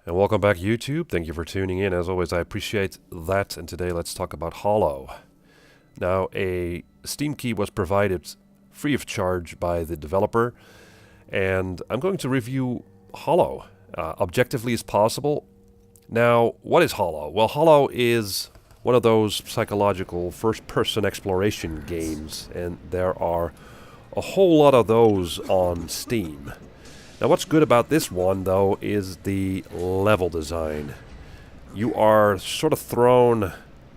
And welcome back, YouTube. Thank you for tuning in. As always, I appreciate that. And today, let's talk about Hollow. Now, a Steam key was provided free of charge by the developer, and I'm going to review Hollow objectively as possible. Now, what is Hollow? Well, Hollow is one of those psychological first-person exploration games, and there are a whole lot of those on Steam. Now, what's good about this one, though, is the level design. You are sort of thrown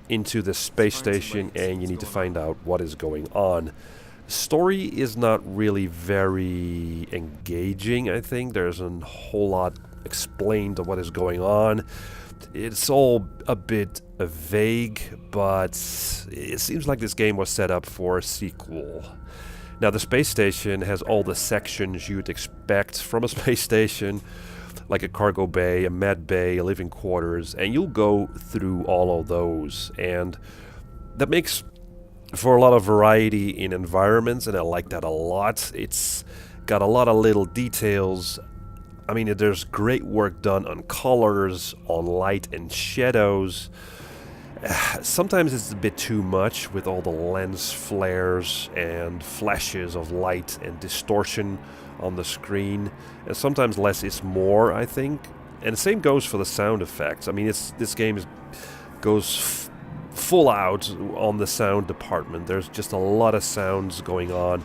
into the space station, and you need to find out what is going on. The story is not really very engaging, I think. There's a whole lot explained of what is going on. It's all a bit vague, but it seems like this game was set up for a sequel. Now, the space station has all the sections you'd expect from a space station, like a cargo bay, a med bay, a living quarters, and you'll go through all of those. And that makes for a lot of variety in environments, and I like that a lot. It's got a lot of little details. I mean, there's great work done on colors, on light and shadows. Sometimes it's a bit too much with all the lens flares and flashes of light and distortion on the screen. And sometimes less is more, I think. And the same goes for the sound effects. I mean, this game goes full out on the sound department. There's just a lot of sounds going on.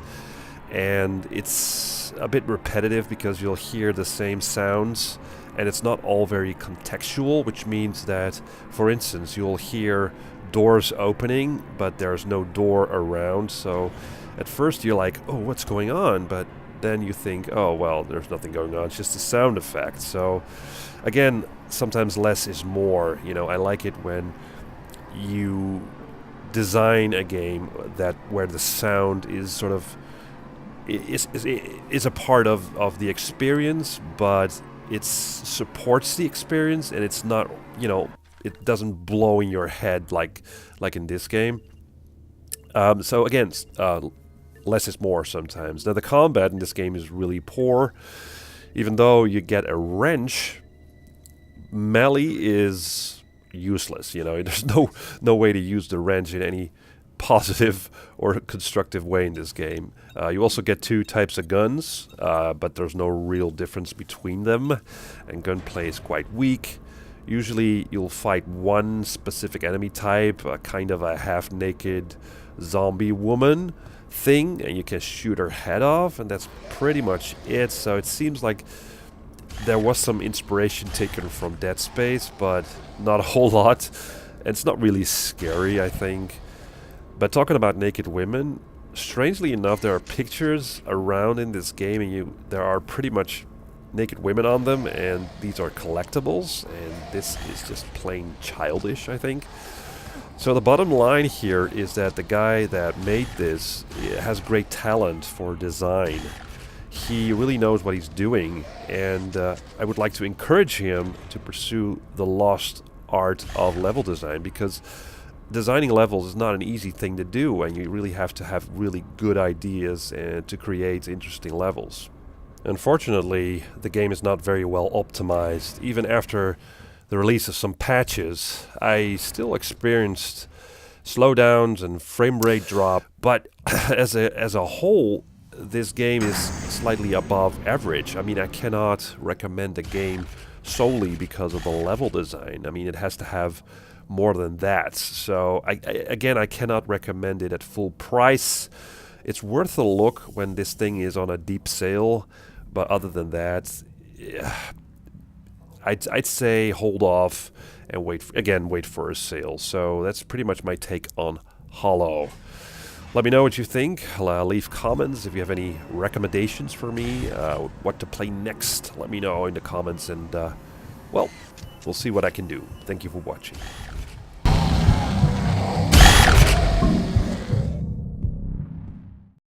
And it's a bit repetitive because you'll hear the same sounds. And it's not all very contextual, which means that, for instance, you'll hear doors opening, but there's no door around. So at first you're like, oh, what's going on? But then you think, oh, well, there's nothing going on. It's just a sound effect. So again, sometimes less is more. You know, I like it when you design a game where the sound is sort of is a part of the experience, but it supports the experience, and it's not, you know, it doesn't blow in your head like in this game. So again, less is more sometimes. Now, the combat in this game is really poor. Even though you get a wrench, melee is useless. You know, there's no way to use the wrench in any positive or constructive way in this game. You also get two types of guns, but there's no real difference between them, and gunplay is quite weak. Usually you'll fight one specific enemy type, kind of a half-naked zombie woman thing, and you can shoot her head off, and that's pretty much it. So it seems like there was some inspiration taken from Dead Space, but not a whole lot. And it's not really scary, I think. But talking about naked women, strangely enough, there are pictures around in this game, and there are pretty much naked women on them, and these are collectibles, and this is just plain childish, I think. So the bottom line here is that the guy that made this has great talent for design. He really knows what he's doing, and I would like to encourage him to pursue the lost art of level design, because designing levels is not an easy thing to do, and you really have to have really good ideas and to create interesting levels. Unfortunately, the game is not very well optimized. Even after the release of some patches, I still experienced slowdowns and frame rate drop, but as a whole, this game is slightly above average. I mean, I cannot recommend the game solely because of the level design. I mean, it has to have more than that. So again, I cannot recommend it at full price. It's worth a look when this thing is on a deep sale, but other than that, I'd say hold off and wait for a sale. So that's pretty much my take on Hollow. Let me know what you think. Leave comments if you have any recommendations for me, what to play next. Let me know in the comments, and well, we'll see what I can do. Thank you for watching.